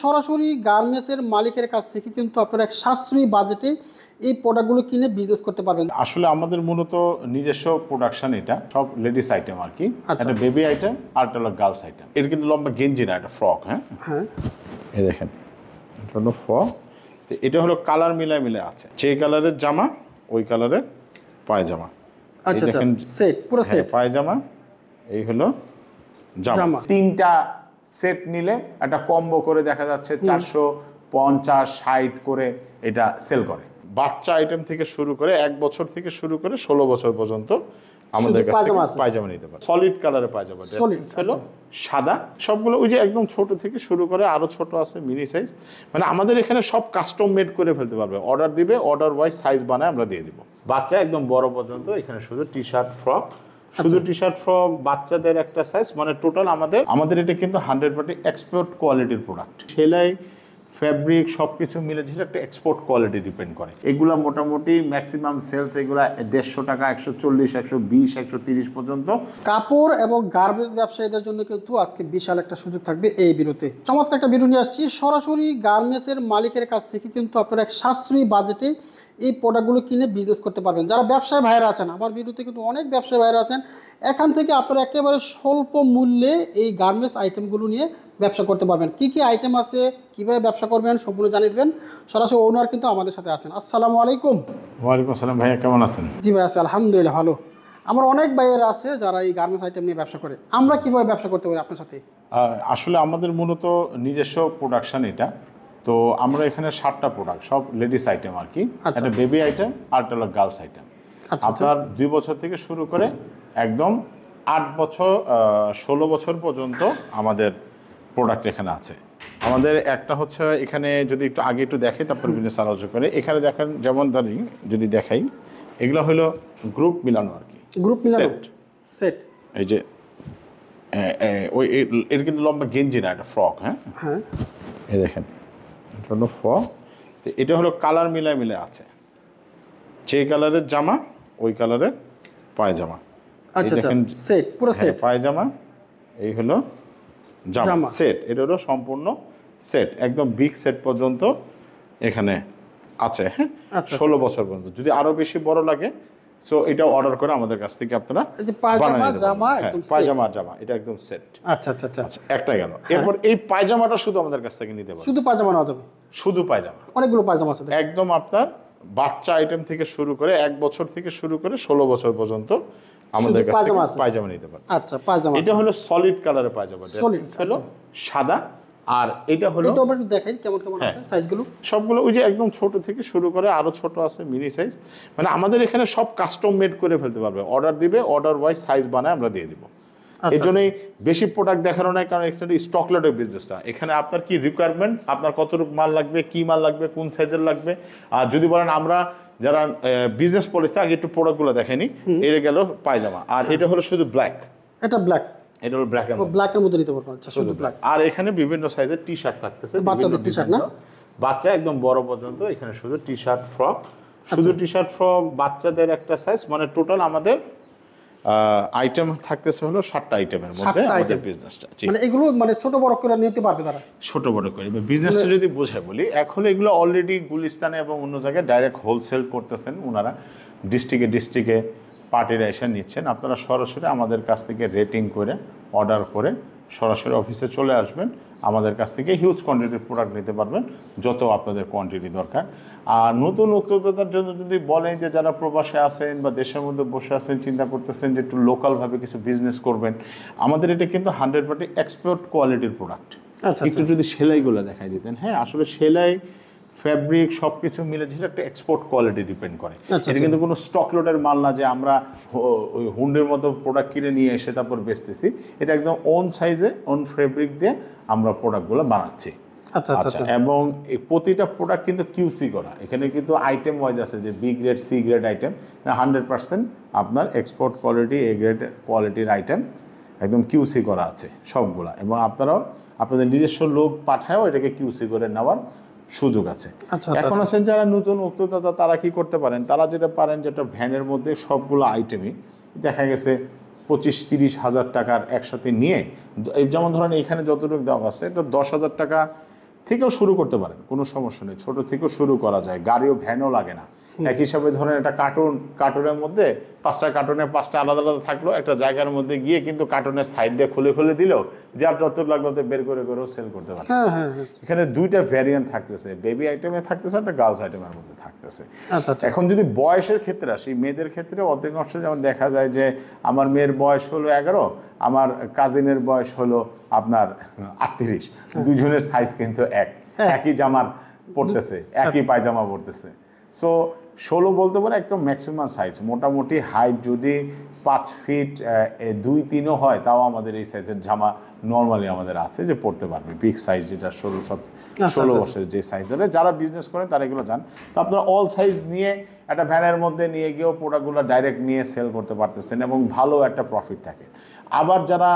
সরাসরি গার্মেন্টসের মালিকের কাছ থেকে কিন্তু আপনারা এক সাশ্রয়ী বাজেটে এই প্রোডাক্টগুলো কিনে বিজনেস করতে পারবেন। আসলে আমাদের মূলত নিজস্ব প্রোডাকশন, এটা সব লেডিস আইটেম আর কি। এটা বেবি আইটেম আর এটা হলো গার্লস আইটেম। এটা কিন্তু লম্বা গেঞ্জি না, এটা ফ্রক। হ্যাঁ, এই দেখেন, এটা হলো ফ্রক। তো এটা হলো কালার মিলায় আছে, যে কালারের জামা ওই কালারের পায়জামা। আচ্ছা আচ্ছা, সেট পুরো সেট পায়জামা, এই হলো জামা। তিনটা সেট নিলে একটা কম্বো করে দেখা যাচ্ছে 450-60 করে এটা সেল করে। বাচ্চা আইটেম থেকে শুরু করে 1 বছর থেকে শুরু করে 16 বছর পর্যন্ত আমাদের কাছে পায়জামা নিতে পারে। সলিড কালারের পায়জামা হলো সাদা। সবগুলো ওই যে একদম ছোট থেকে শুরু করে আরো ছোট আছে, মিনি সাইজ। মানে আমাদের এখানে সব কাস্টম মেড করে ফেলতে পারবে। অর্ডার দিবে, অর্ডার ওয়াইজ সাইজ বানায় আমরা দিয়ে দিব। বাচ্চা একদম বড় পর্যন্ত এখানে শুধু টি শার্ট ফ্রক, শুধু টি শার্ট ফ্রক, বাচ্চাদের একটা সাইজ, মানে টোটাল আমাদের এটা কিন্তু 100% এক্সপোর্ট কোয়ালিটির প্রোডাক্ট। সেলাই, ফ্যাব্রিক সবকিছু মিলে যেটা একটা এক্সপোর্ট কোয়ালিটি ডিপেন্ড করে। এগুলা মোটামুটি ম্যাক্সিমাম সেলস এগুলা 150 টাকা, 140, 120, 130 পর্যন্ত। কাপড় এবং গার্মেন্টস ব্যবসায়ীদের জন্য কিন্তু আজকে বিশাল একটা সুযোগ থাকবে এই ভিডিওতে। চমৎকার একটা ভিডিও নিয়ে আসছি। সরাসরি গার্মেন্টসের মালিকের কাছ থেকে কিন্তু আপনারা এক সাশ্রয়ী বাজেটে এই প্রোডাক্টগুলো কিনে বিজনেস করতে পারবেন। যারা ব্যবসায়ী ভাইরা আছেন, আমার ভিডিওতে কিন্তু অনেক ব্যবসায়ী ভাইরা আছেন, এখান থেকে আপনারা একেবারে স্বল্প মূল্যে এই গার্মেন্টস আইটেমগুলো নিয়ে ব্যবসা করতে পারবেন। কি কি আইটেম আছে, কীভাবে ব্যবসা করবেন সম্পূর্ণ জানিয়ে দেবেন। সরাসরি ওনার কিন্তু আমাদের সাথে আছেন। আসসালামু আলাইকুম। ওয়ালাইকুম আসসালাম ভাইয়া, কেমন আছেন? জি ভাই আছে, আলহামদুলিল্লাহ ভালো। আমার অনেক ভাইয়েরা আছে যারা এই গার্মেন্টস আইটেম নিয়ে ব্যবসা করে। আমরা কীভাবে ব্যবসা করতে পারি আপনার সাথে? আসলে আমাদের মূলত নিজস্ব প্রোডাকশন এটা। তো আমরা এখানে 7টা প্রোডাক্ট, সব লেডিস আইটেম আর কি। একটা বেবি আইটেম আর একটা হলো গার্লস আইটেম। আপনার 2 বছর থেকে শুরু করে একদম 8 বছর 16 বছর পর্যন্ত আমাদের প্রোডাক্ট এখানে আছে। আমাদের একটা হচ্ছে এখানে, যদি একটু আগে একটু দেখাই তারপর বিজনেস আলোচনা করে। এখানে দেখেন, যেমন ধরি যদি দেখাই, এগুলো হলো গ্রুপ মিলানো আর কি। গ্রুপ মিলানো সেট। এই যে ওই এর কিন্তু লম্বা গেঞ্জি না, এটা ফ্রক। হ্যাঁ, এই দেখেন, এটা হলো ফ্রক। তো এটা হলো কালার মিলায় আছে, যে কালারের জামা ওই কালারের পায়জামা। আচ্ছা আচ্ছা, সেট পুরো সেট। পায়জামা, এই হলো জামা সেট। এটা হলো সম্পূর্ণ সেট, একদম বিগ সেট পর্যন্ত এখানে আছে। হ্যাঁ, 16 বছর পর্যন্ত। যদি আরো বেশি বড় লাগে সো এটা অর্ডার করে আমাদের কাছ থেকে আপনারা পায়জামা জামা, পায়জামা জামা, এটা একদম সেট। আচ্ছা আচ্ছা আচ্ছা, একটা গেল। এরপর এই পায়জামাটা শুধু আমাদের কাছ থেকে নিতে পারবেন। শুধু পায়জামা না হবে, শুধু পায়জামা। অনেকগুলো পায়জামা আছে একদম। আপনার বাচ্চা আইটেম থেকে শুরু করে 1 বছর থেকে শুরু করে 16 বছর পর্যন্ত আমাদের কাছ থেকে পায়জামা নিতে পারবেন। আচ্ছা, পায়জামা। এটা হলো সলিড কালারের পায়জামা, সলিড হলো সাদা। আর এটা হলো, এটা আমরা একটু দেখাই কেমন কেমন আছে সাইজগুলো। সবগুলো ওই যে একদম ছোট থেকে শুরু করে আরো ছোট আছে, মিনি সাইজ। মানে আমাদের এখানে সব কাস্টম মেড করে ফেলতে পারবে। অর্ডার দিবে, অর্ডার ওয়াইজ সাইজ বানায় আমরা দিয়ে দিব। এই জন্যই বেশি প্রোডাক্ট দেখানো নাই, কারণ এখানে স্টক লটের বিজনেসটা। এখানে আপনার কি রিকোয়ারমেন্ট, আপনার কতটুকু মাল লাগবে, কি মাল লাগবে, কোন সাইজের লাগবে। আর যদি বলেন আমরা যারা বিজনেস পলিসি, আগে একটু প্রোডাক্টগুলো দেখেনি। এটা গেল পায়জামা, আর এটা হলো শুধু ব্ল্যাক। এটা ব্ল্যাক, এটা হলো ব্ল্যাকের মধ্যে নিতে পারবেন। আচ্ছা, শুধু ব্ল্যাক। আর এখানে বিভিন্ন সাইজের টি শার্ট থাকতেছে, বাচ্চাদের টি শার্ট না, বাচ্চা একদম বড় পর্যন্ত। এখানে শুধু টি শার্ট ফ্রক, শুধু টি শার্ট ফ্রক, বাচ্চাদের একটা সাইজ। মানে টোটাল আমাদের আইটেম থাকতেছে হলো 7টা আইটেমের মধ্যে আমাদের বিজনেসটা। মানে এগুলো মানে ছোট বড় করে নিতে পারবে তারা, ছোট বড় করে। বিজনেসটা যদি বোঝায় বলি, এখন এগুলো অলরেডি গুলিস্তানে এবং অন্য জায়গায় ডাইরেক্ট হোলসেল করতেছেন ওনারা। ডিস্ট্রিক্টে পার্টিরা এসে নিচ্ছেন। আপনারা সরাসরি আমাদের কাছ থেকে রেটিং করে অর্ডার করে সরাসরি অফিসে চলে আসবেন। আমাদের কাছ থেকে হিউজ কোয়ান্টিটির প্রোডাক্ট নিতে পারবেন, যত আপনাদের কোয়ান্টিটি দরকার। আর নতুন উদ্যোক্তার জন্য যদি বলেন যে যারা প্রবাসে আছেন বা দেশের মধ্যে বসে আছেন, চিন্তা করতেছেন যে একটু লোকালভাবে কিছু বিজনেস করবেন, আমাদের এটা কিন্তু 100% এক্সপোর্ট কোয়ালিটির প্রোডাক্ট। একটু যদি সেলাইগুলো দেখাই দিতেন। হ্যাঁ, আসলে সেলাই, ফ্যাব্রিক সবকিছু মিলে যেটা একটা এক্সপোর্ট কোয়ালিটি ডিপেন্ড করে। এটা কিন্তু কোনো স্টক লোডের মাল না যে আমরা ওই হুন্ডের মতো প্রোডাক্ট কিনে নিয়ে এসে তারপর বেচতেছি। এটা একদম ওন সাইজে, ওন ফ্যাব্রিক দিয়ে আমরা প্রোডাক্টগুলো বানাচ্ছি। আচ্ছা, এবং এই প্রতিটা প্রোডাক্ট কিন্তু কিউসি করা। এখানে কিন্তু আইটেম ওয়াইজ আছে যে B grade, C grade item. 100% আপনার এক্সপোর্ট কোয়ালিটি, এ গ্রেড কোয়ালিটির আইটেম একদম কিউসি করা আছে সবগুলা। এবং আপনারাও আপনাদের নিজস্ব লোক পাঠায়ও এটাকে কিউসি করে নেওয়ার সুযোগ আছে। এখন আছেন যারা নতুন উদ্যোক্তা, তারা কি করতে পারেন, তারা যেটা পারেন, যেটা ভ্যানের মধ্যে সবগুলো আইটেমই দেখা গেছে 25-30 হাজার টাকার একসাথে নিয়ে, যেমন ধরেন এখানে যতটুকু দেওয়া আছে, এটা 10,000 টাকা থেকেও শুরু করতে পারেন, কোনো সমস্যা নেই, ছোট থেকেও শুরু করা যায়, গাড়িও ভ্যানও লাগে না। এক হিসাবে ধরেন একটা কার্টুনের মধ্যে 5টা কার্টুনে 5টা আলাদা আলাদা থাকলো, একটা জায়গার মধ্যে গিয়ে কিন্তু কার্টুনের সাইড দিয়ে খুলে খুলে দিল, যার যত লাগলো বের করে করেও সেল করতে পারে। এখানে 2টা ভ্যারিয়েন্ট থাকতেছে, বেবি আইটেমে থাকতেছে, একটা গার্লস আইটেমের মধ্যে থাকতেছে। এখন যদি বয়সের ক্ষেত্রে আসি, মেয়েদের ক্ষেত্রে অধিকাংশ যেমন দেখা যায় যে আমার মেয়ের বয়স হলো 11, আমার কাজিনের বয়স হলো আপনার 38, দুজনের সাইজ কিন্তু একই জামার পড়তেছে, একই পায়জামা পড়তেছে। সো 16 বলতে পারে একদম ম্যাক্সিমাম সাইজ। মোটামুটি হাইট যদি 5 ফিট 2-3 হয়, তাও আমাদের এই সাইজের জামা নর্মালি আমাদের আছে যে পড়তে পারবে। বিগ সাইজ যেটা 16 বছরের যে সাইজ হলে যারা বিজনেস করেন তারা এগুলো জান। তো আপনারা অল সাইজ নিয়ে একটা ভ্যানের মধ্যে নিয়ে গিয়েও প্রোডাক্টগুলো ডাইরেক্ট নিয়ে সেল করতে পারতেছেন এবং ভালো একটা প্রফিট থাকে। আবার যারা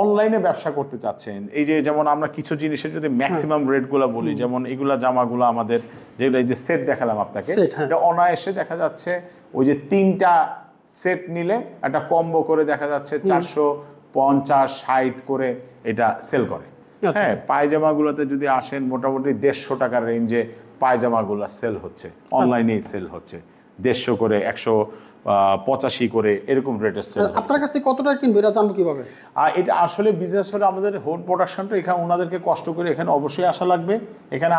অনলাইনে ব্যবসা করতে চাচ্ছেন, এই যে যেমন আমরা কিছু জিনিসের যদি ম্যাক্সিমাম রেটগুলো বলি, যেমন এগুলা জামাগুলো আমাদের যেগুলো এই যে সেট দেখালাম আপনাকে, এটা অনায়াসে দেখা যাচ্ছে ওই যে 3টা সেট নিলে একটা কম্বো করে দেখা যাচ্ছে 450-60 করে এটা সেল করে। হ্যাঁ, পায়জামাগুলোতে যদি আসেন মোটামুটি 150 টাকার রেঞ্জে পায়জামাগুলো সেল হচ্ছে, অনলাইনেই সেল হচ্ছে 150 করে, 185 করে এরকম রেটের সেল। আপনার কাছ থেকে কত টাকা কিনবে এটা জানবো কিভাবে? আর এটা আসলে বিজনেস হলে আমাদের হোম প্রোডাকশনটা এখানে ওনাদেরকে কষ্ট করে এখানে অবশ্যই আসা লাগবে। এখানে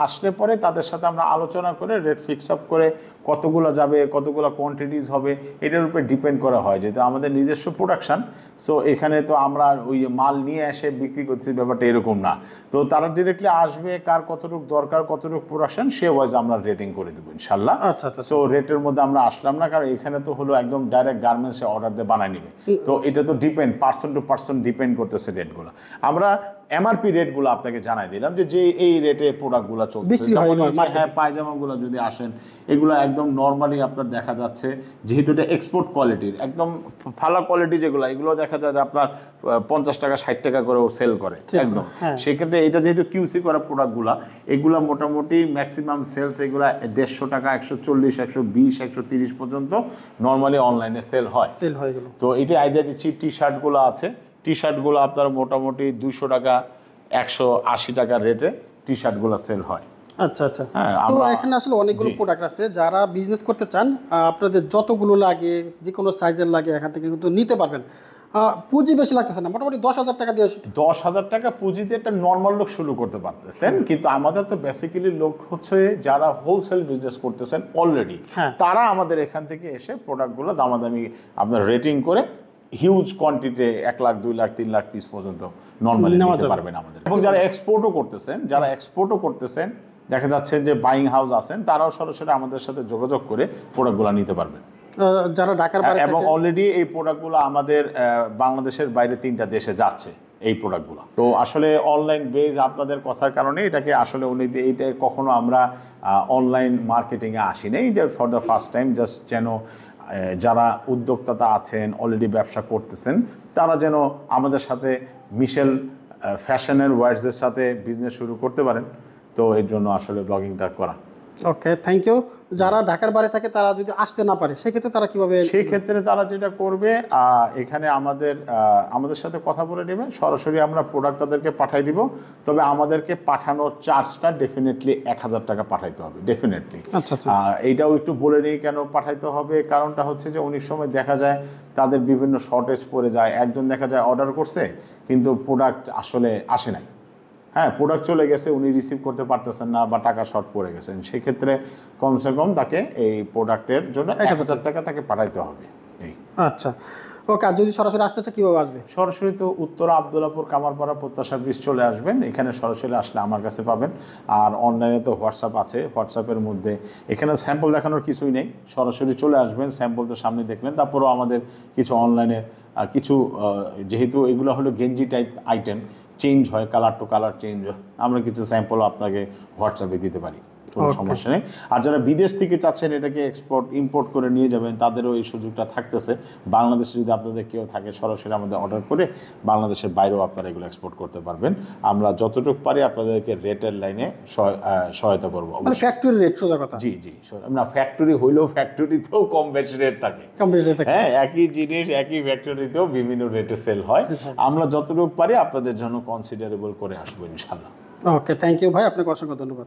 আসলে পরে তাদের সাথে আমরা আলোচনা করে রেট ফিক্স আপ করে কতগুলো যাবে, কতগুলো কোয়ান্টিটিস হবে, এটার উপরে ডিপেন্ড করা হয়। যেহেতু আমাদের নিজস্ব প্রোডাকশন, সো এখানে তো আমরা ওই মাল নিয়ে এসে বিক্রি করছি, ব্যাপারটা এরকম না। তো তারা ডিরেক্টলি আসবে, কার কতটুকু দরকার, কতটুকু প্রোডাকশন, সে ওয়াইজ আমরা রেটিং করে দেবো ইনশাল্লাহ। সো রেটের মধ্যে আমরা আসলাম না, কারণ এখানে তো হলো একদম ডাইরেক্ট গার্মেন্টসে অর্ডার দিয়ে বানায় নিবে। তো এটা তো depend, person to person depend করতেছে রেটগুলো। আমরা এমআরপি রেটগুলো আপনাকে জানাই দিলাম যে এই রেটে প্রোডাক্টগুলো চলছে। হ্যাঁ, পায়জামাগুলো যদি আসেন, এগুলো একদম নর্মালি আপনার দেখা যাচ্ছে, যেহেতু এটা এক্সপোর্ট কোয়ালিটির, একদম ভালো কোয়ালিটি যেগুলো, এগুলো দেখা যায় যে আপনার 50 টাকা 60 টাকা করেও সেল করে একদম। সেক্ষেত্রে এটা যেহেতু কিউসি করা প্রোডাক্টগুলো, এগুলো মোটামুটি ম্যাক্সিমাম সেলস এগুলো 150 টাকা, 140, 120, 130 পর্যন্ত নর্মালি অনলাইনে সেল হয়। তো এটা আইডিয়া দিচ্ছি। টি শার্টগুলো আছে, টি শার্টগুলো আপনার মোটামুটি 200 টাকা, 180 টাকা রেটে টি শার্টগুলো সেল হয়। আচ্ছা। তো এখানে আসলে অনেকগুলো প্রোডাক্ট আছে, যারা বিজনেস করতে চান আপনাদের যতগুলো লাগে, যে কোনো সাইজের লাগে, এখান থেকে কিন্তু নিতে পারবেন। পুঁজি বেশি লাগতেছে না, মোটামুটি 10,000 টাকা দিয়ে 10,000 টাকা পুঁজিতে একটা নর্মাল লোক শুরু করতে পারতেছেন। কিন্তু আমাদের তো বেসিক্যালি লোক হচ্ছে যারা হোলসেল বিজনেস করতেছেন অলরেডি, তারা আমাদের এখান থেকে এসে প্রোডাক্টগুলো দামাদামি আপনার রেটিং করে huge quantity 1 lakh, 2 lakh, 3 lakh piece পর্যন্ত নর্মালি নিতে পারবেন আমাদের। এবং যারা এক্সপোর্টও করতেছেন, দেখা যাচ্ছে যে বাইং হাউস আছেন, তারাও সরাসরি আমাদের সাথে যোগাযোগ করে প্রোডাক্টগুলো নিতে পারবেন। যারা ঢাকার বাইরে, এবং অলরেডি এই প্রোডাক্টগুলো আমাদের বাংলাদেশের বাইরে 3টা দেশে যাচ্ছে এই প্রোডাক্টগুলো। তো আসলে অনলাইন বেজ আপনাদের কথার কারণে এটাকে আসলে এইটা কখনো আমরা অনলাইন মার্কেটিংয়ে আসি নাই, যে for the first time just যেন যারা উদ্যোক্তা আছেন, অলরেডি ব্যবসা করতেছেন, তারা যেন আমাদের সাথে মিশেল ফ্যাশনের ওয়ার্ডসের সাথে বিজনেস শুরু করতে পারেন। তো এর জন্য আসলে ব্লগিংটা করা। ওকে, থ্যাংক ইউ। যারা ঢাকার বাইরে থাকে তারা যদি আসতে না পারে, সেক্ষেত্রে তারা কিভাবে? সেক্ষেত্রে তারা যেটা করবে, এখানে আমাদের সাথে কথা বলে নেবেন, সরাসরি আমরা প্রোডাক্ট তাদেরকে পাঠিয়ে দিব। তবে আমাদেরকে পাঠানোর চার্জটা ডেফিনেটলি 1000 টাকা পাঠাইতে হবে, ডেফিনেটলি। এইটাও একটু বলে নিই কেন পাঠাইতে হবে। কারণটা হচ্ছে যে অনেক সময় দেখা যায় তাদের বিভিন্ন শর্টেজ পড়ে যায়। একজন দেখা যায় অর্ডার করছে কিন্তু প্রোডাক্ট আসলে আসে নাই। হ্যাঁ, প্রোডাক্ট চলে গেছে, উনি রিসিভ করতে পারতেছেন না বা টাকা শর্ট পড়ে গেছেন, সেক্ষেত্রে কমসে কম তাকে এই প্রোডাক্টের জন্য 1000 টাকা তাকে পাঠাইতে হবে। আচ্ছা, ওকে। আর যদি সরাসরি আসতে চায় কীভাবে আসবে? সরাসরি তো উত্তরা আবদুল্লাপুর কামারপাড়া প্রত্যাশা ব্রিজ চলে আসবেন, এখানে সরাসরি আসলে আমার কাছে পাবেন। আর অনলাইনে তো হোয়াটসঅ্যাপ আছে, হোয়াটসঅ্যাপের মধ্যে এখানে স্যাম্পল দেখানোর কিছুই নেই, সরাসরি চলে আসবেন, স্যাম্পল তো সামনে দেখলেন। তারপরেও আমাদের কিছু অনলাইনে কিছু, যেহেতু এগুলো হলো গেঞ্জি টাইপ আইটেম, চেঞ্জ হয়, কালার টু কালার চেঞ্জ হয়, আমরা কিছু স্যাম্পল আপনাকে হোয়াটসঅ্যাপে দিতে পারি, কোনো সমস্যা নেই। আর যারা বিদেশ থেকে চাচ্ছেন এটাকে ইম্পোর্ট করে নিয়ে যাবেন, তাদেরও এই সুযোগটা থাকতেছে। বাংলাদেশে যদি আপনাদের কেউ থাকে, সরাসরি আমাদের অর্ডার করে বাংলাদেশের বাইরেও আপনারা এগুলো এক্সপোর্ট করতে পারবেন। আমরা যতটুকু পারি আপনাদেরকে রেটের লাইনে সহায়তা করবো। ফ্যাক্টরি রেট সোজা কথা? জি, না, ফ্যাক্টরি হইলেও ফ্যাক্টরিতেও কম বেশি রেট থাকে। হ্যাঁ, একই জিনিস একই ফ্যাক্টরিতেও বিভিন্ন রেটে সেল হয়। আমরা যতটুকু পারি আপনাদের জন্য কনসিডারেবল করে আসবো ইনশাল্লাহ। ওকে, থ্যাংক ইউ ভাই, আপনাকে অসংখ্য ধন্যবাদ।